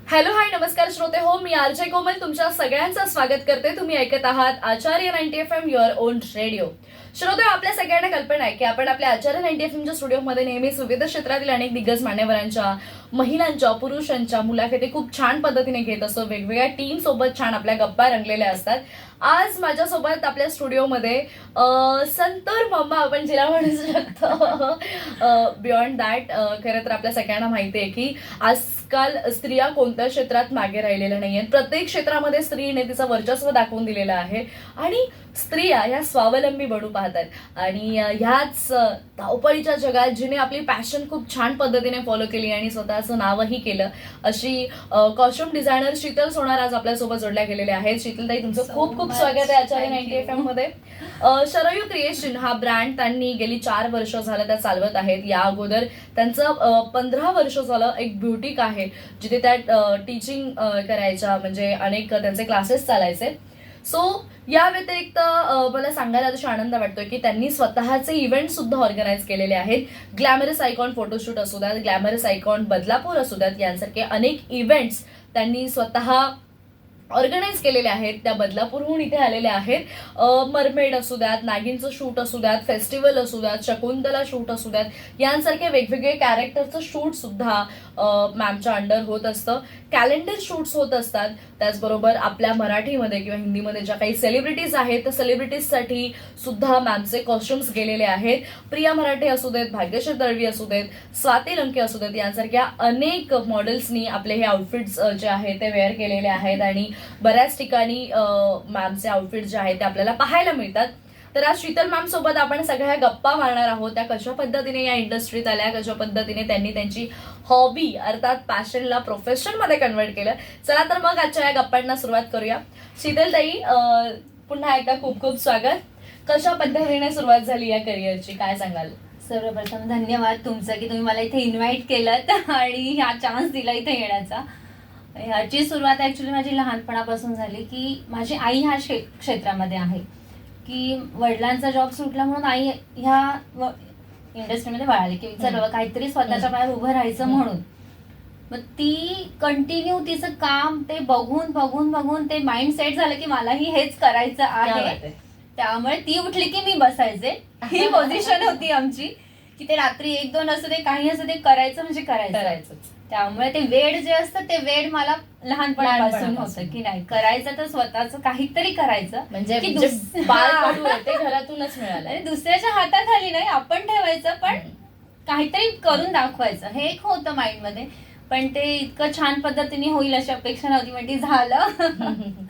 Hello hi नमस्कार श्रोते हो, मी आरजे कोमल तुमच्या सगळ्यांचं स्वागत करते. तुम्ही ऐकत आहात आचार्य 90 FM युअर ओन रेडिओ. श्रोते, आपल्या सगळ्यांना कल्पना आहे की आपण आपल्या आचार्य 90 FM च्या स्टुडिओमध्ये नेहमीच विविध क्षेत्रातील अनेक दिग्गज मान्यवरांच्या, महिलांच्या, पुरुषांच्या मुलाखती खूप छान पद्धतीने घेत असतो. वेगवेगळ्या टीम सोबत छान आपल्या गप्पा रंगलेल्या असतात. आज माझ्यासोबत आपल्या स्टुडिओमध्ये संतूर मम्मा आपण जिला म्हणू शकतो. बियॉन्ड दॅट खरं तर आपल्या सगळ्यांना माहिती आहे की आजकाल स्त्रिया कोणत्या क्षेत्रात मागे राहिलेल्या नाहीयेत. प्रत्येक क्षेत्रामध्ये स्त्रीने तिचं वर्चस्व दाखवून दिलेलं आहे आणि स्त्रिया ह्या स्वावलंबी बनू पाहतात. आणि ह्याच धावपळीच्या जगात जिने आपली पॅशन खूप छान पद्धतीने फॉलो केली आणि स्वतःचं नावही केलं, अशी कॉस्ट्युम डिझायनर शीतल सोनार आज आपल्यासोबत जोडल्या गेलेल्या आहेत. शीतलताई, तुमचं खूप खूप स्वागत आहे आचार्य 90 FM मध्ये. शरयू क्रिएशन हा ब्रँड त्यांनी गेली 4 वर्ष झालं त्या चालवत आहेत. या अगोदर त्यांचं 15 वर्ष झालं एक ब्युटिक आहे जिथे त्या टीचिंग करायच्या, म्हणजे अनेक त्यांचे क्लासेस चालायचे. सो या व्यतिरिक्त मला सांगायला अतिशय आनंद वाटतोय की त्यांनी स्वतःचे इव्हेंट सुद्धा ऑर्गनाईज केलेले आहेत. ग्लॅमरस आयकॉन फोटोशूट असू द्यात, ग्लॅमरस आयकॉन बदलापूर असू द्यात, यांसारखे अनेक इव्हेंट्स त्यांनी स्वतः ऑर्गनाईज केलेले आहेत. त्या बदलापूरहून इथे आलेल्या आहेत. मरमेड असू द्यात, नागिनचं शूट असू द्यात, फेस्टिवल असू द्यात, शकुंतला शूट असू द्यात, यांसारखे वेगवेगळे कॅरेक्टरचं शूट सुद्धा मॅमच्या अंडर होत असतं. कॅलेंडर शूट्स होत असतात. त्याचबरोबर आपल्या मराठीमध्ये किंवा हिंदीमध्ये ज्या काही सेलिब्रिटीज आहेत त्या सेलिब्रिटीजसाठी सुद्धा मॅमचे कॉस्ट्युम्स गेलेले आहेत. प्रिया मराठे असू देत, भाग्यश्री दळवी असू देत, स्वाती लंके असू देत, यांसारख्या अनेक मॉडेल्सनी आपले हे आउटफिट्स जे आहेत ते वेअर केलेले आहेत आणि बऱ्याच ठिकाणी मॅमचे आउटफिट जे आहेत ते आपल्याला पाहायला मिळतात. तर आज शीतल मॅम सोबत आपण सगळ्या गप्पा मारणार आहोत. त्या कशा पद्धतीने या इंडस्ट्रीत आल्या, कशा पद्धतीने त्यांनी त्यांची हॉबी अर्थात पॅशनला प्रोफेशन मध्ये कन्वर्ट केलं. चला तर मग आजच्या या गप्पांना सुरुवात करूया. शीतलताई, पुन्हा एकदा खूप खूप स्वागत. कशा पद्धतीने सुरुवात झाली या करिअरची, काय सांगाल? सर्वप्रथम धन्यवाद तुमचं की तुम्ही मला इथे इन्व्हाइट केलं आणि हा चान्स दिला इथे येण्याचा. ह्याची सुरुवात ऍक्च्युली माझी लहानपणापासून झाली की माझी आई ह्या क्षेत्रामध्ये आहे, की वडिलांचा जॉब सुटला म्हणून आई ह्या इंडस्ट्रीमध्ये वळाली की चल काहीतरी स्वतःच्या पायावर उभं राहायचं म्हणून. मग ती कंटिन्यू तिचं काम ते बघून बघून बघून ते माइंड सेट झालं की मलाही हेच करायचं आहे. त्यामुळे ती उठली की मी बसायचे. ही पोझिशन होती आमची की ते रात्री 1-2 असू दे काही असू दे करायचं म्हणजे करायचं. त्यामुळे ते वेड जे असतं ते वेड मला लहानपणापासून होतं की नाही करायचं तर स्वतःच काहीतरी करायचं, म्हणजे ते घरातूनच मिळालं आणि दुसऱ्याच्या हाताखाली नाही आपण ठेवायचं पण काहीतरी करून दाखवायचं, हे एक होतं माइंड मध्ये. पण ते इतकं छान पद्धतीने होईल अशी अपेक्षा नव्हती, म्हणजे झालं.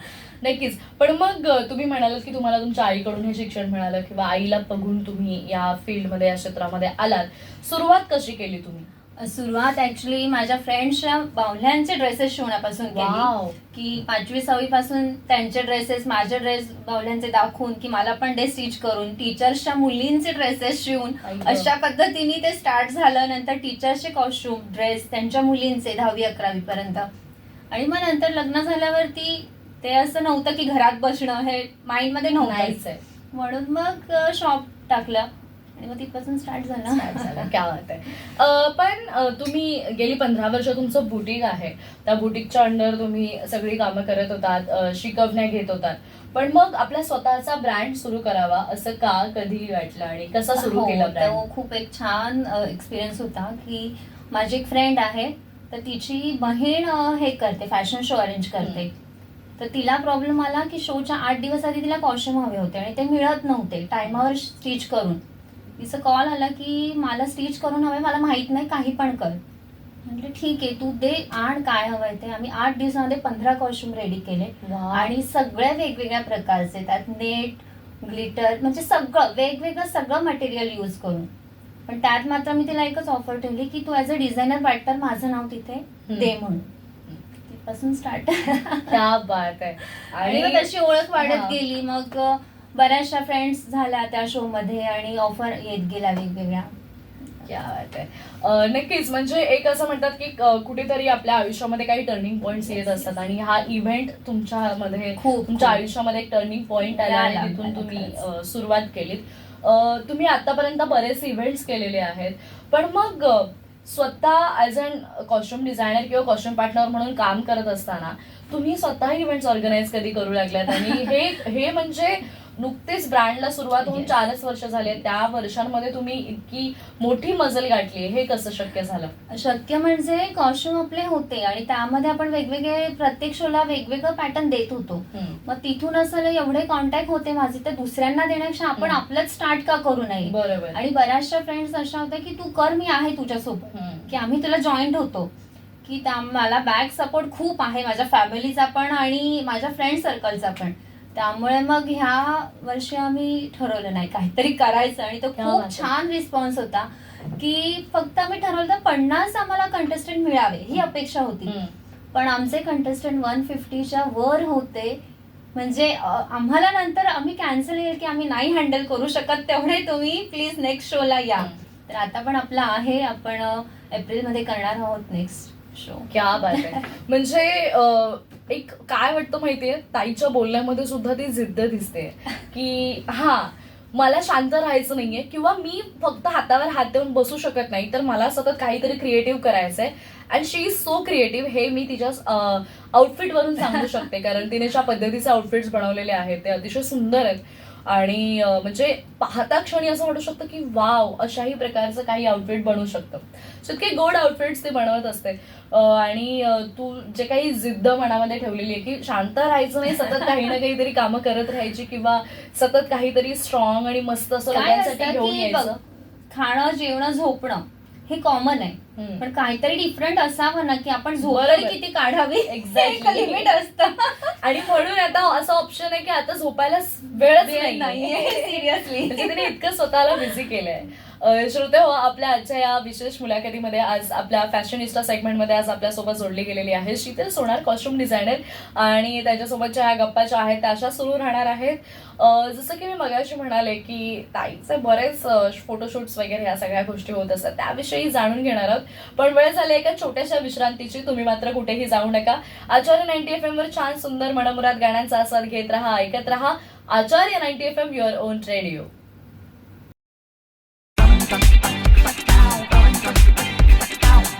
नक्कीच. पण मग तुम्ही म्हणालात की तुम्हाला तुमच्या आईकडून हे शिक्षण मिळालं किंवा आईला बघून तुम्ही या फील्डमध्ये, या क्षेत्रामध्ये आलात. सुरुवात कशी केली तुम्ही? सुरुवात ऍक्च्युली माझ्या फ्रेंड्सच्या बावल्यांचे ड्रेसेस शिवण्यापासून केली. की 5वी-6वी पासून त्यांचे ड्रेसेस, माझे ड्रेस बावल्यांचे दाखवून की मला पण ते स्टिच करून, टीचर्सच्या मुलींचे ड्रेसेस शिवून, अशा पद्धतीने ते स्टार्ट झालं. नंतर टीचर्सचे कॉस्ट्युम ड्रेस त्यांच्या मुलींचे 10वी-11वी पर्यंत. आणि मग नंतर लग्न झाल्यावरती ते असं नव्हतं की घरात बसणं, हे माइंड मध्ये नव्हतं, म्हणून मग शॉप टाकलं आणि मग तिथपासून स्टार्ट झालं. क्या बात आहे. पण तुम्ही गेली 15 वर्ष तुमचं बुटीक आहे, त्या बुटीकच्या अंडर तुम्ही सगळी कामं करत होतात, शिकवण्या घेत होतात. पण मग आपला स्वतःचा ब्रँड सुरू करावा असं का, कधी वाटलं आणि कसं सुरू केलं ब्रँड? खूप एक छान एक्सपिरियन्स होता की माझी एक फ्रेंड आहे, तर तिची बहीण हे करते, फॅशन शो अरेंज करते. तर तिला प्रॉब्लेम आला की शोच्या 8 दिवस आधी तिला कॉस्ट्युम हवे होते आणि ते मिळत नव्हते टायमावर स्टिच करून. तिचा कॉल आला की मला स्टिच करून हवे, मला माहित नाही, काही पण कर. म्हटलं ठीक आहे तू दे, आण काय हवंय ते. आम्ही 8 दिवसामध्ये 15 कॉस्ट्युम रेडी केले आणि सगळ्या वेगवेगळ्या प्रकारचे, त्यात नेट, ग्लिटर, म्हणजे सगळं वेगवेगळं सगळं मटेरियल यूज करून. पण त्यात मात्र मी तिला एकच ऑफर ठेवली की तू ऍज अ डिझायनर वाटतं माझं नाव तिथे दे म्हणून. तिथपासून स्टार्ट. क्या बात आहे. आणि मग तशी ओळख वाढत गेली. मग बऱ्याचशा फ्रेंड्स झाल्या त्या शो मध्ये आणि ऑफर येत गेल्या वेगवेगळ्या. क्या बात आहे. नक्कीच. म्हणजे एक असं म्हणतात की कुठेतरी आपल्या आयुष्यामध्ये काही टर्निंग पॉइंट्स येत असतात आणि हा इव्हेंट तुमच्यामध्ये, तुमच्या आयुष्यामध्ये एक टर्निंग पॉइंट आला आणि तिथून तुम्ही सुरुवात केलीत. तुम्ही आतापर्यंत बरेच इव्हेंट्स केलेले आहेत, पण मग स्वतः ॲज अन कॉस्ट्युम डिझायनर किंवा कॉस्ट्युम पार्टनर म्हणून काम करत असताना तुम्ही स्वतः इव्हेंट्स ऑर्गनाईज कधी करू लागल्यात आणि हे म्हणजे नुकतेच ब्रँडला सुरुवात होऊन 4च वर्ष झाले, त्या वर्षांमध्ये तुम्ही इतकी मोठी मजल गाठली, हे कसं शक्य झालं? शक्य म्हणजे कॉस्ट्युम आपले होते आणि त्यामध्ये आपण वेगवेगळे प्रत्येक शोला वेगवेगळं पॅटर्न देत होतो. मग तिथून असं एवढे कॉन्टॅक्ट होते माझे, तर दुसऱ्यांना देण्यापेक्षा आपण आपलंच स्टार्ट का करू नये. बरोबर. आणि बऱ्याचशा फ्रेंड्स अशा होत्या की तू कर, मी आहे तुझ्यासोबत, की आम्ही तुला जॉईंट होतो, की मला बॅक सपोर्ट खूप आहे माझ्या फॅमिलीचा पण आणि माझ्या फ्रेंड सर्कलचा पण. त्यामुळे मग ह्या वर्षी आम्ही ठरवलं नाही काहीतरी करायचं आणि तो खूप छान रिस्पॉन्स होता. की फक्त आम्ही ठरवलं तर 50 आम्हाला कंटेस्टंट मिळावे ही अपेक्षा होती, पण आमचे कंटेस्टंट 150च्या वर होते. म्हणजे आम्हाला नंतर आम्ही कॅन्सल केलं की आम्ही नाही हँडल करू शकत तेवढे, तुम्ही प्लीज नेक्स्ट शोला या. तर आता पण आपला आहे, आपण एप्रिलमध्ये करणार आहोत नेक्स्ट शो. क्या बात आहे. म्हणजे एक काय वाटतं माहितीये, ताईच्या बोलण्यामध्ये सुद्धा ती जिद्द दिसते की मला शांत राहायचं नाहीये किंवा मी फक्त हातावर हात देऊन बसू शकत नाही, तर मला सतत काहीतरी क्रिएटिव्ह करायचंय. And she is so creative, हे मी तिच्या आउटफिट वरून सांगू शकते, कारण तिने ज्या पद्धतीचे आउटफिट्स बनवलेले आहेत ते अतिशय सुंदर आहेत. आणि म्हणजे पाहता क्षणी असं वाटू शकतं की वाव, अशाही प्रकारचं काही आउटफिट बनवू शकतं. सो इतके गोड आउटफिट्स ते बनवत असते. आणि तू जे काही जिद्द मनामध्ये ठेवलेली आहे की शांत राहायचं नाही, सतत काही ना काहीतरी कामं करत राहायची किंवा सतत काहीतरी स्ट्रॉंग आणि मस्त असं लोकांसाठी घेऊन यायचं. खाणं, जेवणं, झोपणं हे कॉमन आहे, पण काहीतरी डिफरंट असावं ना, की आपण झोपतरी किती काढावी, एक्झॅक्टली लिमिट असतं. आणि म्हणून आता असं ऑप्शन आहे की आता झोपायला वेळच नाहीये सिरियसली. म्हणजे तिने इतकं स्वतःला बिझी केलंय. श्रोते हो, आपल्या आजच्या या विशेष मुलाखतीमध्ये आज आपल्या फॅशनिस्टा सेगमेंटमध्ये आज आपल्यासोबत जोडली गेलेली आहे शीतल सोनार, कॉस्ट्युम डिझायनर, आणि त्याच्यासोबतच्या ह्या गप्पा ज्या आहेत त्या अशा सुरू राहणार आहेत. जसं की मी मगाशी म्हणाले की ताईचे बरेच फोटोशूट्स वगैरे ह्या सगळ्या गोष्टी होत असतात, त्याविषयी जाणून घेणार आहोत. पण वेळ झाली एका छोट्याशा विश्रांतीची. तुम्ही मात्र कुठेही जाऊ नका. आचार्य 90 FM वर छान सुंदर मनमुराद गाण्यांचा आस्वाद घेत राहा, ऐकत राहा Acharya 90 FM your own radio.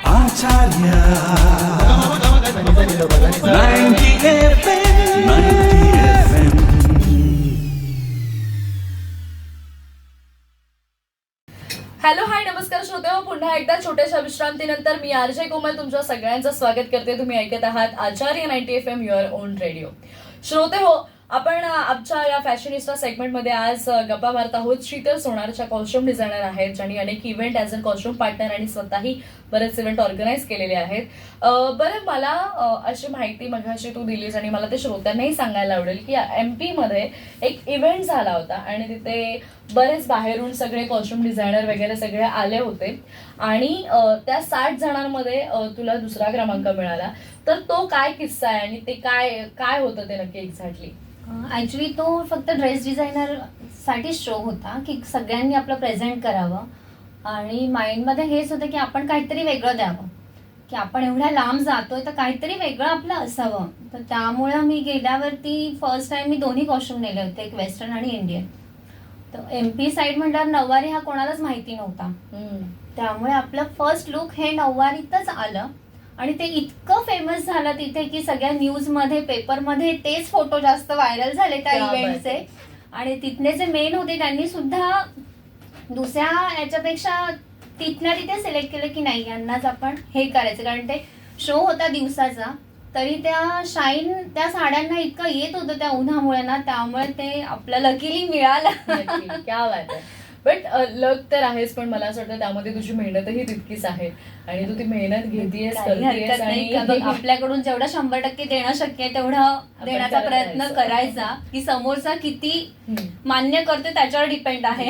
Acharya 90 FM. Hello, hi, नमस्कार श्रोते हो. पुन्हा एकदा छोट्याशा विश्रांतीनंतर मी आरजे कोमल तुमच्या सगळ्यांचं स्वागत करते. तुम्ही ऐकत आहात आचार्य 90 FM युअर ओन रेडिओ. श्रोते हो, आपण आमच्या या फॅशनिस्टा सेगमेंटमध्ये आज गप्पा मारत आहोत शीतल सोनारच्या, कॉस्ट्युम डिझायनर आहेत, ज्यांनी अनेक event as a costume partner आणि स्वतःही बरेच इव्हेंट ऑर्गनाईज केलेले आहेत. बरं, मला अशी माहिती मगाशी तू दिलीस आणि मला ते श्रोत्यांनाही सांगायला आवडेल की MP मध्ये एक इव्हेंट झाला होता आणि तिथे बरेच बाहेरून सगळे कॉस्ट्युम डिझायनर वगैरे सगळे आले होते आणि त्या 60 जणांमध्ये तुला दुसरा क्रमांक मिळाला. तर तो काय किस्सा आहे आणि ते काय होतं ते नक्की एक्झॅक्टली? ऍक्च्युली तो फक्त ड्रेस डिझायनर साठी शो होता की सगळ्यांनी आपलं प्रेझेंट करावं आणि माइंडमध्ये हेच होतं की आपण काहीतरी वेगळं द्यावं, की आपण एवढ्या लांब जातोय तर काहीतरी वेगळं आपलं असावं. तर त्यामुळे मी गेल्यावरती फर्स्ट टाइम मी दोन्ही कॉस्ट्युम नेले होते, एक वेस्टर्न आणि इंडियन. तर MP साईड म्हटल्यावर नऊवारी हा कोणालाच माहिती नव्हता, त्यामुळे आपलं फर्स्ट लुक हे नऊवारीतच आलं आणि ते इतकं फेमस झालं तिथे की सगळ्या न्यूजमध्ये, पेपरमध्ये तेच फोटो जास्त व्हायरल झाले त्या इव्हेंटचे. आणि तिथले जे मेन होते त्यांनी सुद्धा दुसऱ्या याच्यापेक्षा तिथल्या तिथे सिलेक्ट केलं की नाही, यांनाच आपण हे करायचं. कारण ते शो होता दिवसाचा, तरी त्या शाईन त्या साड्यांना इतकं येत होतं त्या उन्हामुळे ना, त्यामुळे ते आपलं लकीली मिळालं. क्या बात आहे. बट लक तर आहेच, पण मला असं वाटतं त्यामध्ये तुझी मेहनतही तितकीच आहे आणि तू ती मेहनत घेतेस, करतेस आणि आपल्याकडून जेवढं 100% देणं शक्य आहे तेवढं देण्याचा प्रयत्न करायचा. की समोरचा किती मान्य करतो त्याच्यावर डिपेंड आहे.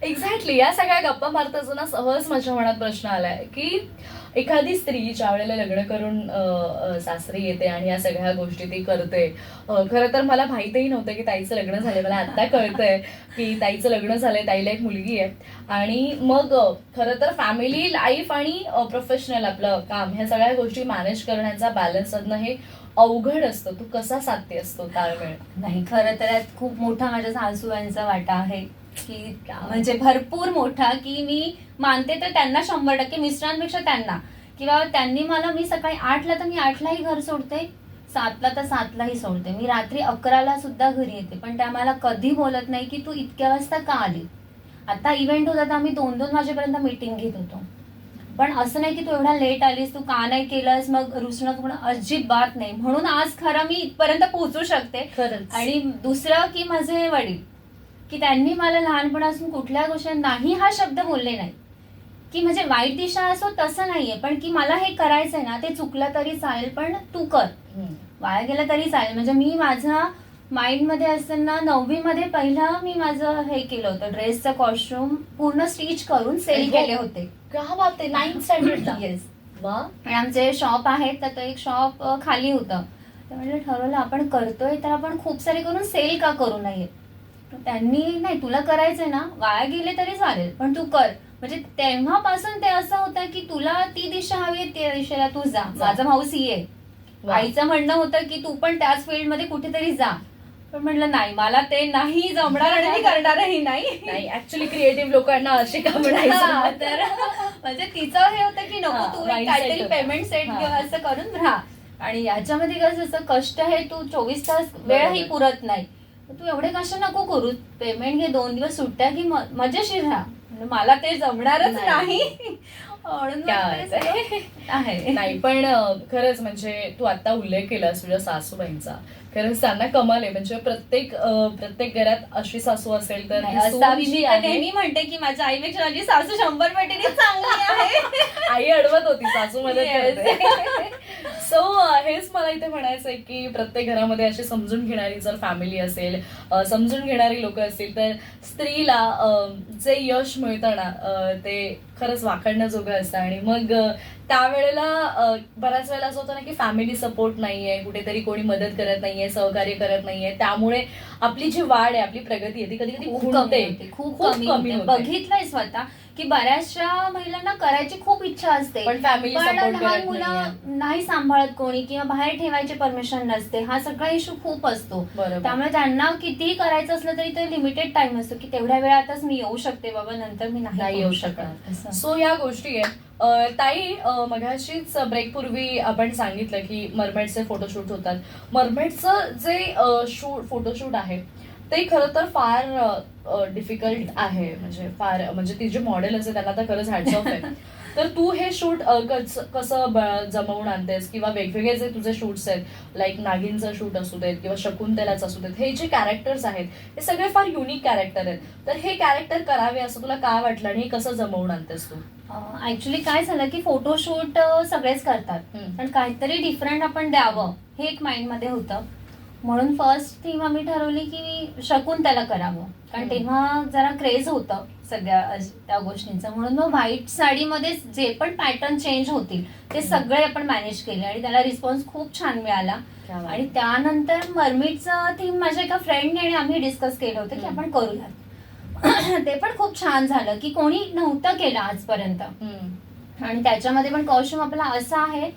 एक्झॅक्टली. या सगळ्या गप्पा मारताना सहज माझ्या मनात प्रश्न आलाय की एखादी स्त्री ज्या वेळेला लग्न करून सासरी येते आणि या सगळ्या गोष्टी ती करते. खरं तर मला माहितही नव्हतं की ताईचं लग्न झालंय, मला आता कळतंय की ताईचं लग्न झालंय, ताईला एक मुलगी आहे. आणि मग खरं तर फॅमिली लाईफ आणि प्रोफेशनल आपलं काम ह्या सगळ्या गोष्टी मॅनेज करण्याचा बॅलन्स साधणं हे अवघड असतं. तू कसा साधते असतो ताळमेळ? नाही, खरं तर यात खूप मोठा माझ्या सासूबाईंचा वाटा आहे. की म्हणजे भरपूर मोठा, की मी मानते तर त्यांना 100%, मिस्टरांपेक्षा त्यांना, किंवा त्यांनी मला, मी सकाळी 8ला तर मी 8लाही घर सोडते, 7ला तर 7लाही सोडते, मी रात्री 11ला सुद्धा घरी येते, पण त्या मला कधी बोलत नाही की तू इतक्या वाजता का आली. आता इव्हेंट होता तर आम्ही 2-2 वाजेपर्यंत मीटिंग घेत होतो, पण असं नाही की तू एवढा लेट आलीस, तू का नाही केलंस, मग रुसणं पण अजिबात नाही. म्हणून आज खरं मी इथपर्यंत पोहोचू शकते. खरंच. आणि दुसरं की माझे वडील, की त्यांनी मला लहानपणापासून कुठल्या गोष्टी नाही हा शब्द बोलले नाही, की म्हणजे वाईट दिशा असो तसं नाहीये, पण की मला हे करायचंय ना, ते चुकलं तरी चालेल पण तू कर, वाया गेलं तरी चालेल. म्हणजे मी माझा माइंडमध्ये असताना 9वी पहिला मी माझं हे केलं होतं, ड्रेसचं कॉस्ट्युम पूर्ण स्टिच करून सेल केले होते. का बाप, ते 9th स्टँडर्डला. येस. वा. आणि आमचे शॉप आहेत, तर तो एक शॉप खाली होतं, तर म्हटलं ठरवलं आपण करतोय तर आपण खूप सारे करून सेल का करू नये. तर त्यांनी, नाही तुला करायचंय ना, वाया गेले तरी चालेल पण तू कर. म्हणजे तेव्हापासून ते असं होतं की तुला ती दिशा हवी आहे, त्या दिशेला तू जा. माझा भाऊ सीए, आईचं म्हणणं होतं की तू पण त्याच फील्डमध्ये कुठेतरी जा, पण म्हटलं नाही, मला ते नाही जमणार आणि मी करणारही नाही. ऍक्च्युली क्रिएटिव्ह लोकांना असे का म्हणायचं. तर म्हणजे तिचं हे होतं की नको, तू एक काहीतरी पेमेंट सेट असं करून राहा. आणि याच्यामध्ये कसं असं कष्ट आहे, तू 24 तास वेळही पुरत नाही, तू एवढे कष्ट नको करू, पेमेंट घे, 2 दिवस सुट्ट्या की मजेशीर राहा. मला ते जमणारच नाही. म्हणून आहे. नाही पण खरंच म्हणजे तू आता उल्लेख केलास तुझ्या सासूबाईंचा, खरंच त्यांना कमाल आहे. म्हणजे प्रत्येक घरात अशी सासू असेल तर असावी. मी नेहमी म्हणते की माझ्या आईपेक्षा माझी सासू 100 पटीने चांगली आहे. आई अडवत होती, सासू मदत करते. सो हेच मला इथे म्हणायचंय की प्रत्येक घरामध्ये अशी समजून घेणारी जर फॅमिली असेल, समजून घेणारी लोक असतील, तर स्त्रीला जे यश मिळतं ना ते खरंच वाखाणण्याजोगं असतं. आणि मग त्यावेळेला बऱ्याच वेळेला असं होतं ना की फॅमिली सपोर्ट नाहीये, कुठेतरी कोणी मदत करत नाहीये, सहकार्य करत नाहीये, त्यामुळे आपली जी वाढ आहे, आपली प्रगती आहे ती कधी कधी खूप कमी होते. बघितलंय स्वतः की बऱ्याचशा महिलांना करायची खूप इच्छा असते, पण फॅमिली लहान मुलं नाही सांभाळत कोणी, किंवा बाहेर ठेवायची परमिशन नसते, हा सगळा इश्यू खूप असतो. त्यामुळे त्यांना कितीही करायचं असलं तरी ते लिमिटेड टाइम असतो की तेवढ्या वेळातच मी येऊ शकते बाबा, नंतर मी नाही येऊ शकत. सो या गोष्टी आहेत. ताई, मगाशीच ब्रेक पूर्वी आपण सांगितलं की मरमेडचे फोटोशूट होतात. मरमेडचं जे फोटोशूट आहे ते खरं तर फार डिफिकल्ट आहे. म्हणजे ती जी मॉडेल असते त्यांना तर खरंच हॅट्स ऑफ आहे. तर तू हे शूट कसं जमवून आणतेस, किंवा वेगवेगळे जे तुझे शूट्स आहेत, लाईक नागिनचं शूट असू देत किंवा शकुंतलाचं असू देत, हे जे कॅरेक्टर्स आहेत हे सगळे फार युनिक कॅरेक्टर आहेत. तर हे कॅरेक्टर करावे असं तुला काय वाटलं आणि हे कसं जमवून आणतेस तू? ऍक्च्युली काय झालं की फोटोशूट सगळेच करतात, पण काहीतरी डिफरंट आपण द्यावं हे एक माइंडमध्ये होतं. म्हणून फर्स्ट थीम आम्ही ठरवली की शकुंतला करावं, कारण तेव्हा जरा क्रेज होतं सगळ्या त्या गोष्टींचं. म्हणून मग व्हाईट साडीमध्ये जे पण पॅटर्न चेंज होतील ते सगळे आपण मॅनेज केले आणि त्याला रिस्पॉन्स खूप छान मिळाला. आणि त्यानंतर मर्मिडचं थीम माझ्या एका फ्रेंडने आणि आम्ही डिस्कस केलं होतं की आपण करूयात. ते पण खूप छान झालं की कोणी नव्हतं केलं आजपर्यंत. आणि त्याच्यामध्ये पण कॉस्ट्युम आपला असा आहे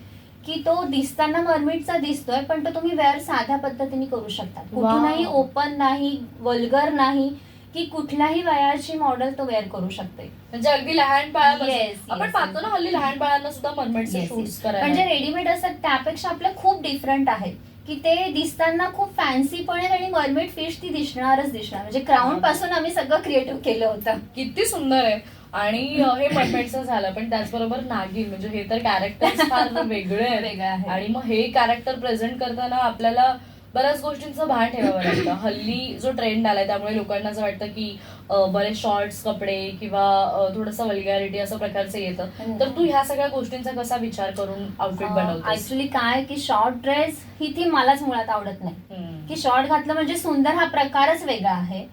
की तो दिसताना मर्मिडचा दिसतोय, पण तो तुम्ही वेअर साध्या पद्धतीने करू शकता, कुठूनही ओपन नाही, वल्गर नाही, की कुठल्याही वयाची मॉडेल तो वेअर करू शकते. म्हणजे अगदी लहान बाळापासून आपण पाहतो ना हल्ली लहान बाळांना सुद्धा मर्मेडचे शूट्स करायला, म्हणजे रेडीमेड असतात त्यापेक्षा आपल्या खूप डिफरंट आहेत की ते दिसताना खूप फॅन्सी पण आहेत आणि मर्मेड फिश ती दिसणारच दिसणार. म्हणजे क्राऊन पासून आम्ही सगळं क्रिएटिव्ह केलं होतं. किती सुंदर आहे. आणि हे मर्मेडचं झालं, पण त्याचबरोबर नागिन, म्हणजे हे तर कॅरेक्टर फार वेगळे आहे. आणि मग हे कॅरेक्टर प्रेझेंट करताना आपल्याला बऱ्याच गोष्टींचं भान ठेवावं लागतं. हल्ली जो ट्रेंड आलाय त्यामुळे लोकांना असं वाटतं की बरेच शॉर्ट्स कपडे किंवा थोडंसं वल्गॅरिटी असं प्रकारचं येतं. तर तू ह्या सगळ्या गोष्टींचा कसा विचार करून आउटफिट बनवतो? ऍक्च्युली काय की शॉर्ट ड्रेस ही ती मलाच मुळात आवडत नाही, की शॉर्ट घातलं म्हणजे सुंदर हा प्रकारच वेगळा आहे.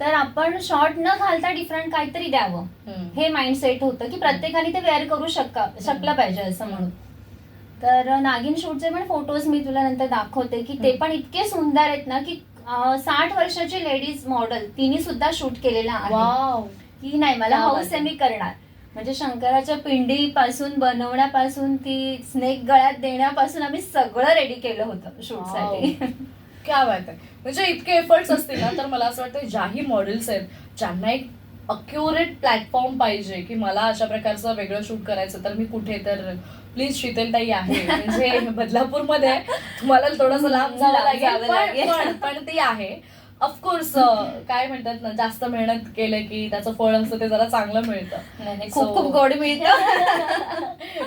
तर आपण शॉर्ट न घालता डिफरंट काहीतरी द्यावं हे माइंडसेट होतं की प्रत्येकाने ते वेअर करू शकलं पाहिजे असं म्हणून. तर नागिन शूटचे पण फोटोज मी तुला नंतर दाखवते की ते पण इतके सुंदर आहेत ना की 60 वर्षाची लेडीज मॉडेल तिने सुद्धा शूट केलेला आहे की नाही मला हौस आहे मी करणार. म्हणजे शंकराच्या पिंडीपासून बनवण्यापासून ती स्नेक गळ्यात देण्यापासून आम्ही सगळं रेडी केलं होतं शूटसाठी. क्या बात आहे. म्हणजे इतके एफर्ट्स असतील ना, तर मला असं वाटतं ज्याही मॉडेल्स आहेत ज्यांना एक अक्युरेट प्लॅटफॉर्म पाहिजे की मला अशा प्रकारचं वेगळं शूट करायचं तर मी कुठे, तर प्लीज शीतलताई आहे. म्हणजे बदलापूरमध्ये आहे. तुम्हाला थोडंसं लांब जावं लागेल पण ती आहे. ऑफकोर्स काय म्हणतात ना, जास्त मेहनत केलं की त्याचं फळ असतं ते जरा चांगलं मिळतं. खूप खूप गोड मिळतं.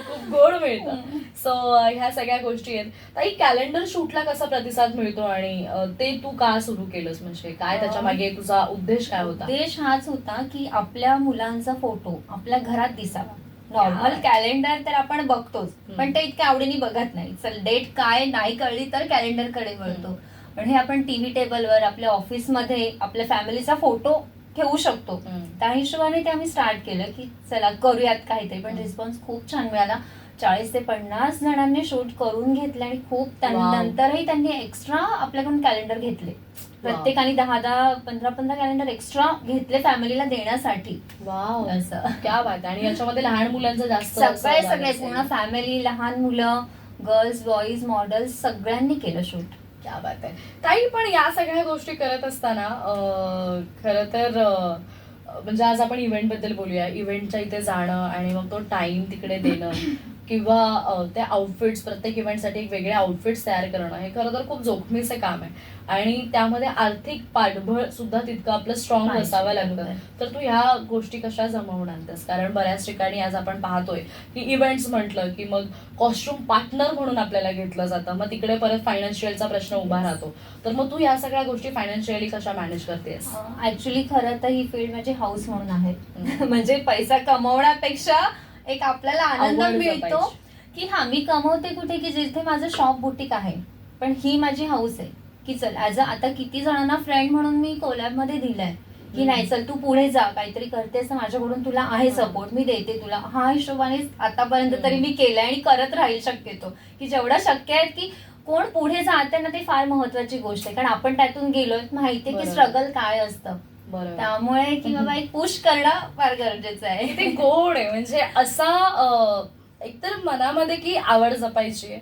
खूप गोड मिळतं. सो ह्या सगळ्या गोष्टी आहेत. ताई, कॅलेंडर शूटला कसा प्रतिसाद मिळतो आणि ते तू का सुरू केलंस? म्हणजे काय त्याच्या मागे तुझा उद्देश काय होता? उद्देश हाच होता की आपल्या मुलांचा फोटो आपल्या घरात दिसावा. नॉर्मल कॅलेंडर तर आपण बघतोच, पण ते इतक्या आवडीने बघत नाही. चल डेट काय नाही कळली तर कॅलेंडर कडे वळतो. पण हे आपण टीव्ही टेबलवर आपल्या ऑफिसमध्ये आपल्या फॅमिलीचा फोटो ठेवू शकतो. त्या हिशोबाने ते आम्ही स्टार्ट केलं की चला करूयात काहीतरी. पण रिस्पॉन्स खूप छान मिळाला. 40 ते 50 जणांनी शूट करून घेतले आणि खूप नंतरही त्यांनी एक्स्ट्रा आपल्याकडून कॅलेंडर घेतले. प्रत्येकाने 10-10, 15-15 कॅलेंडर एक्स्ट्रा घेतले फॅमिलीला देण्यासाठी. वाव, असं क्या बात. आणि याच्यामध्ये लहान मुलांचं जास्त सगळे पूर्ण फॅमिली, लहान मुलं, गर्ल्स, बॉईज, मॉडेल्स सगळ्यांनी केलं शूट. क्या बात आहे ताई. पण या सगळ्या गोष्टी करत असताना खरं तर म्हणजे आज आपण इव्हेंट बद्दल बोलूया. इव्हेंटच्या इथे जाणं आणि मग तो टाइम तिकडे देणं किंवा त्या आउटफिट्स, प्रत्येक इव्हेंटसाठी एक वेगळे आउटफिट्स तयार करणं, हे खरं तर खूप जोखमीचे काम आहे. आणि त्यामध्ये आर्थिक पाठबळ सुद्धा तितकं आपलं स्ट्रॉंग असावं लागतं. तर तू ह्या गोष्टी कशा जमवून आणतेस? कारण बऱ्याच ठिकाणी आज आपण पाहतोय की इव्हेंट्स म्हटलं की मग कॉस्ट्युम पार्टनर म्हणून आपल्याला घेतलं जातं. मग तिकडे परत फायनान्शियलचा प्रश्न उभा राहतो. तर मग तू या सगळ्या गोष्टी फायनान्शियली कशा मॅनेज करतेस? ऍक्च्युली खरं तर ही फील्ड माझी हाऊस म्हणून आहे. म्हणजे पैसा कमवण्यापेक्षा एक आपल्याला आनंद मिळतो की हा मी कमवते कुठे, की जिथे माझं शॉप बुटीक आहे, पण ही माझी हाऊस आहे की चल ऍज आता किती जणांना फ्रेंड म्हणून मी कोलॅब मध्ये दिलंय की नाही चल तू पुढे जा, काहीतरी करतेस, माझ्याकडून तुला आहे सपोर्ट, मी देते तुला. हा हिशोबाने आतापर्यंत तरी मी केलंय आणि करत राहील शक्यतो. की जेवढं शक्य आहे की कोण पुढे जाते ना, ते फार महत्वाची गोष्ट आहे. कारण आपण त्यातून गेलोय, माहितीये की स्ट्रगल काय असतं. त्यामुळे की बाबा एक पुश करणं फार गरजेचं आहे. ते गोड आहे. म्हणजे असा एकतर मनामध्ये की आवड जपायची आहे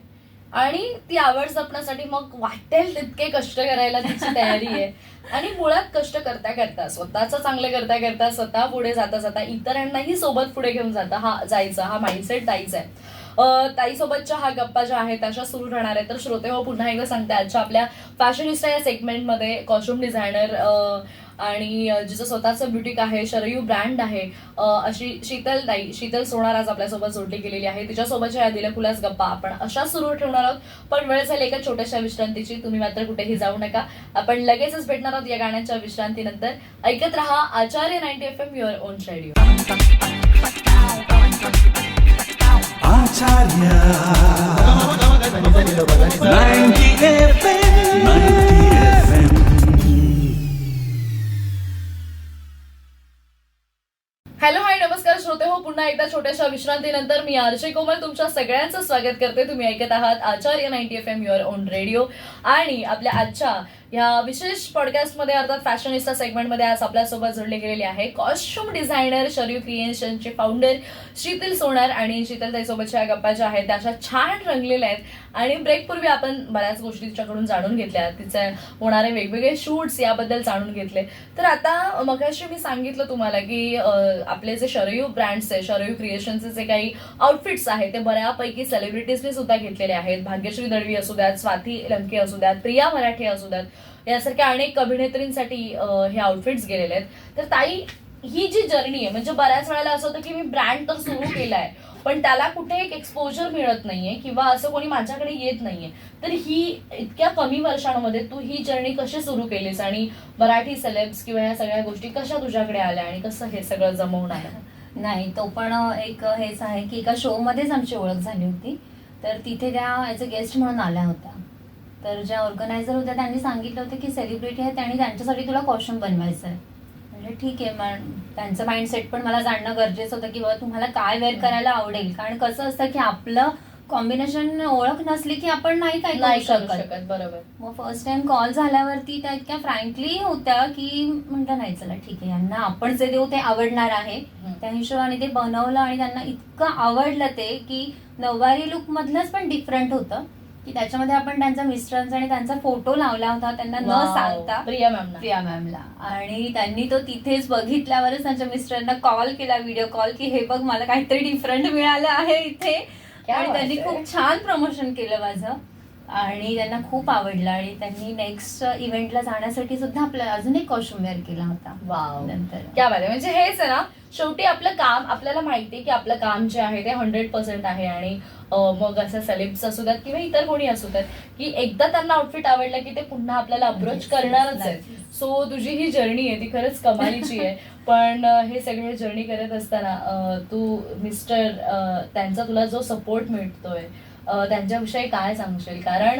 आणि ती आवड जपण्यासाठी मग वाटेल तितके कष्ट करायला तिची तयारी आहे. आणि मुळात कष्ट करता करता, स्वतःचं चांगलं करता करता, स्वतः पुढे जाता जाता इतरांनाही सोबत पुढे घेऊन जायचं हा माइंडसेट ताईचा आहे. ताईसोबतच्या हा गप्पा ज्या आहेत त्याच्या सुरू राहणार आहे. तर श्रोते हो, पुन्हा एकदा सांगते, आजच्या आपल्या फॅशनिस्टा या सेगमेंटमध्ये कॉस्ट्युम डिझायनर आणि जिचं स्वतःचं ब्युटिक आहे, शरयू ब्रँड आहे, अशी शीतल सोनार आज आपल्यासोबत जोडली गेलेली आहे. तिच्यासोबतच्या या दिलखुलास गप्पा आपण अशा सुरू ठेवणार आहोत. पण वेळ झाली एका छोट्याशा विश्रांतीची. तुम्ही मात्र कुठेही जाऊ नका. आपण लगेचच भेटणार आहोत या गाण्याच्या विश्रांतीनंतर. ऐकत रहा Acharya 90 FM your own radio. Acharya 90 FM. Hello, hi, नमस्कार श्रोते हो. पुन्हा एकदा छोट्याशा विश्रांतीनंतर मी आरजे कोमल तुमच्या सगळ्यांचं स्वागत करते. तुम्ही ऐकत आहात आचार्य 90 FM युअर ओन रेडिओ. आणि आपल्या आजच्या या विशेष पॉडकास्टमध्ये अर्थात फॅशनिस्टा सेगमेंटमध्ये आज आपल्यासोबत जोडले गेलेले आहे कॉस्ट्युम डिझायनर, शरयू क्रिएशनचे फाउंडर शीतल सोनार. आणि शीतलताईसोबतच्या गप्पा ज्या आहेत त्या अशा छान रंगलेल्या आहेत. आणि ब्रेकपूर्वी आपण बऱ्याच गोष्टी तिच्याकडून जाणून घेतल्या, तिचे होणारे वेगवेगळे शूट्स याबद्दल जाणून घेतले. तर आता मगाशी मी सांगितलं तुम्हाला की आपले जे शरयू ब्रँड्स आहे, शरयू क्रिएशनचे जे काही आउटफिट्स आहेत ते बऱ्यापैकी सेलिब्रिटीजने सुद्धा घेतलेले आहेत. भाग्यश्री दळवी असू द्यात, स्वाती लंके असू द्यात, प्रिया मराठे असू द्यात, यासारख्या अनेक अभिनेत्रींसाठी हे आउटफिट्स गेलेले आहेत. तर ताई, ही जी जर्नी आहे, म्हणजे बऱ्याच वेळेला असं होतं की मी ब्रँड तर सुरू केलाय पण त्याला कुठे एक एक्सपोजर मिळत नाहीये किंवा असं कोणी माझ्याकडे येत नाहीये. तर ही इतक्या कमी वर्षांमध्ये तू ही जर्नी कशी सुरू केलीस आणि मराठी सेलेब्स किंवा या सगळ्या गोष्टी कशा तुझ्याकडे आल्या आणि कसं हे सगळं जमवून आलं? नाही, तो पण एक हेच आहे की एका शो मध्येच आमची ओळख झाली होती. तर तिथे त्या ॲज अ गेस्ट म्हणून आल्या होत्या. तर ज्या ऑर्गनायझर होत्या त्यांनी सांगितलं होतं की सेलिब्रिटी आहेत आणि त्यांच्यासाठी तुला कॉस्ट्युम बनवायचं आहे. म्हणजे ठीक आहे, मग त्यांचं माइंडसेट पण मला जाणणं गरजेचं होतं की बाबा तुम्हाला काय वेअर करायला आवडेल. कारण कसं असतं की आपलं कॉम्बिनेशन ओळख नसली की आपण नाही काय करू शकत. बरोबर. मग फर्स्ट टाइम कॉल झाल्यावरती त्या इतक्या फ्रँकली होत्या की म्हटलं नाही चला ठीक आहे, यांना आपण जे देऊ ते आवडणार आहे. त्या हिशोबाने ते बनवलं आणि त्यांना इतकं आवडलं ते की नऊवारी लुक मधलंच पण डिफरंट होतं. की त्याच्यामध्ये आपण त्यांच्या मिस्टरांचा आणि त्यांचा फोटो लावला होता त्यांना न Wow. सांगता, प्रिया मॅमना. प्रिया मॅमला. आणि त्यांनी तो तिथेच बघितल्यावरच त्यांच्या मिस्टरांना कॉल केला, व्हिडिओ कॉल, की हे बघ मला काहीतरी डिफरंट मिळालं आहे इथे. क्या आणि बात त्यांनी आहे. खूप छान प्रमोशन केलं माझं आणि त्यांना खूप आवडलं आणि त्यांनी नेक्स्ट इव्हेंटला जाण्यासाठी सुद्धा आपल्याला अजून एक कॉस्ट्युम वेअर केला होता वाव, नंतर. क्या बात आहे. म्हणजे हेच आहे ना, शेवटी आपलं काम, आपल्याला माहिती आहे की आपलं काम जे आहे ते 100% आहे. आणि मग असं सेलिब्स असू द्यात किंवा इतर कोणी असू द्यात, की एकदा त्यांना आउटफिट आवडलं की ते पुन्हा आपल्याला अप्रोच करणारच आहे. सो तुझी ही जर्नी आहे ती खरंच कमालीची आहे. पण हे सगळे जर्नी करत असताना तू मिस्टर त्यांचा तुला जो सपोर्ट मिळतोय त्यांच्याविषयी काय सांगशील? कारण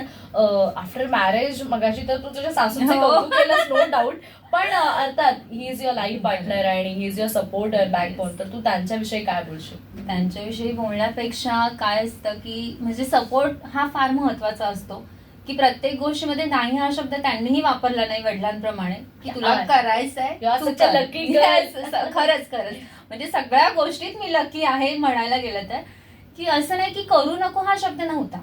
आफ्टर मॅरेज मगाशी तर तू तुझ्या सासूचे हो. कौतुक केलंस, नो डाऊट. पण अर्थात he is your life partner आणि he is your supporter, backbone. तर तू त्यांच्याविषयी काय बोलशील? त्यांच्याविषयी बोलण्यापेक्षा काय असतं की म्हणजे सपोर्ट हा फार महत्वाचा असतो, की प्रत्येक गोष्टीमध्ये नाही हा शब्द त्यांनीही वापरला नाही वडिलांप्रमाणे, की तुला आहे. करायचंय You are Tu such a कर. lucky girl. Yes, खरंच म्हणजे सगळ्या गोष्टीत मी लकी आहे म्हणायला गेलं तर, की असं नाही की करू नको हा शब्द नव्हता.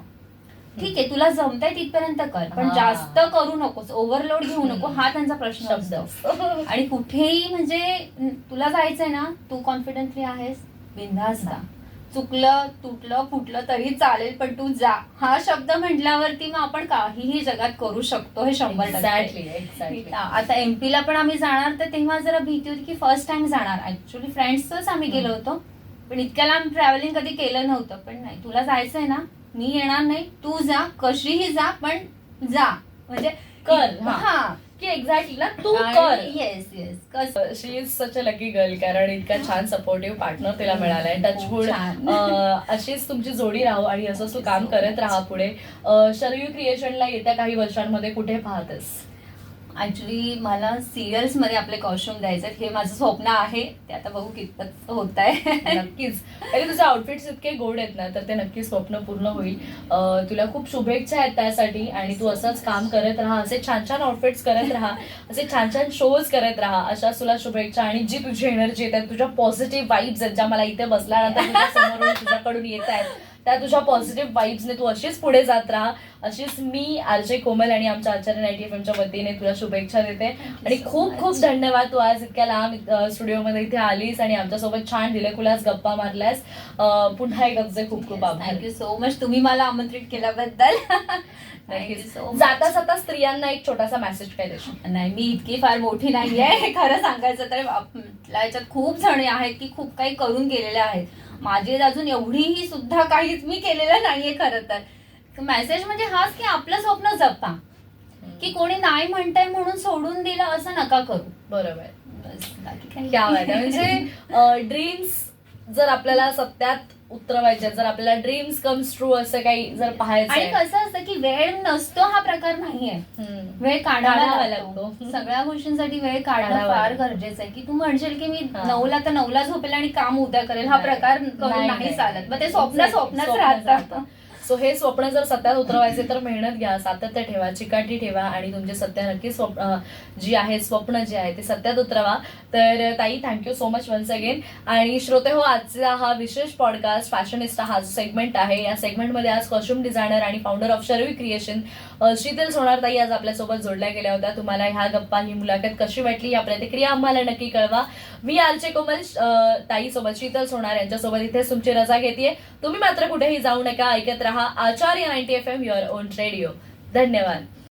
ठीक आहे तुला जमतंय तिथपर्यंत कर, पण हा. जास्त करू नकोस, ओव्हरलोड घेऊ नको, हा त्यांचा प्रश्न शब्द असतो. आणि कुठेही म्हणजे तुला जायचंय ना, तू कॉन्फिडेंटली आहेस, बिनधास्त जा. चुकलं तुटलं फुटलं तरी चालेल, पण तू जा. हा शब्द म्हटल्यावरती मग आपण काहीही जगात करू शकतो, हे 100%. एक्झॅक्टली. आता MP ला पण आम्ही जाणार, तर तेव्हा जरा भीती होती की फर्स्ट टाइम जाणार. ऍक्च्युली फ्रेंड्सच आम्ही गेलो होतो, पण इतक्या लांब ट्रॅव्हलिंग कधी केलं नव्हतं. पण नाही, तुला जायचंय ना, मी येणार नाही, तू जा, कशीही जा, पण जा. म्हणजे कर. हा की एक्झॅक्टली ना, तू कर. येस कसं she is such a lucky girl, कारण इतका छान सपोर्टिव्ह पार्टनर तिला मिळालाय. टचवूड छान. अशीच तुमची जोडी राहो आणि असंच तू काम करत राहा पुढे. शरयू क्रिएशनला येत्या काही वर्षांमध्ये कुठे पाहतेस? ऍक्च्युली मला सिरियल्स मध्ये आपले कॉस्ट्युम द्यायचे, हे माझं स्वप्न आहे. ते आता बघू कितपत होत आहे. नक्कीच. आणि तुझे आउटफिट्स इतके गोड आहेत ना, तर ते नक्कीच स्वप्न पूर्ण होईल. तुला खूप शुभेच्छा आहेत त्यासाठी. आणि तू असंच काम करत राहा, असे छान छान आउटफिट्स करत राहा, असे छान छान शोज करत राहा. अशा तुला शुभेच्छा. आणि जी तुझी एनर्जी येत, तुझ्या पॉझिटिव्ह वाईब्स आहेत, ज्या मला इथे बसल्यानंतर तुझ्या समोरून तुझ्याकडून येत आहेत, त्या तुझ्या पॉझिटिव्ह वाईब्सने तू अशीच पुढे जात राहा. अशीच मी RJ कोमल आणि आमच्या आचार्य 90FM च्या वतीने तुला शुभेच्छा देते. आणि खूप खूप धन्यवाद, तू आज इतक्या लांब स्टुडिओमध्ये इथे आलीस आणि आमच्यासोबत छान दिलेखुलास गप्पा मारल्यास. पुन्हा एक अगदी खूप खूप आभार. थँक्यू सो मच तुम्ही मला आमंत्रित केल्याबद्दल. नक्कीच. जाता जाता स्त्रियांना एक छोटासा मेसेज काय देशील? नाही, मी इतकी फार मोठी नाहीये खरं सांगायचं तर. आपल्या याच्यात खूप जणे आहेत की खूप काही करून गेलेले आहेत. माझी अजून एवढीही सुद्धा काहीच मी केलेलं नाहीये खरं तर. मेसेज म्हणजे हाच की आपलं स्वप्न जपा, की कोणी नाही म्हणताय म्हणून सोडून दिलं असं नका करू. बरोबर. बस, बाकी काही क्या नाही. बात आहे. म्हणजे ड्रीम्स जर आपल्याला सत्यात उतरवायचे, जर आपल्याला ड्रीम्स कम्स ट्रू असं काही जर पाहायचं आणि आहे, कसं असतं की वेळ नसतो हा प्रकार नाहीये. वेळ काढावा काढावा लागतो. लागतो. सगळ्या गोष्टींसाठी वेळ काढणं काढावा फार लागतो. गरजेचं आहे. की तू म्हणशील की मी हा. 9ला तर 9ला झोपेल आणि काम उद्या करेल, हा नाही. प्रकार करून नाही चालत. मग ते स्वप्नच राहतं. सो हे स्वप्न जर सत्यात उतरवायचे तर मेहनत घ्या, सातत्य ठेवा, चिकाटी ठेवा आणि तुमचे सत्य नक्की जी आहे स्वप्न जे आहे ते सत्यात उतरवा. तर ताई, thank you so much once again. आणि श्रोते हो, आजचा हा विशेष पॉडकास्ट फॅशनिस्टा हा जो सेगमेंट आहे, या सेगमेंटमध्ये आज कॉस्ट्युम डिझायनर आणि founder of Sharayu creation Sheetal Sonar ताई आज आपल्यासोबत जोडल्या गेल्या होत्या. तुम्हाला ह्या गप्पा, ही मुलाखत कशी वाटली, या प्रतिक्रिया आम्हाला नक्की कळवा. मी RJ कोमल ताई सोबत, शीतल सोनार यांच्यासोबत इथेच तुमची रजा घेतेय. तुम्ही मात्र कुठेही जाऊ नका, ऐकत रहा आचार्य 90FM, युअर ओन रेडिओ. धन्यवाद.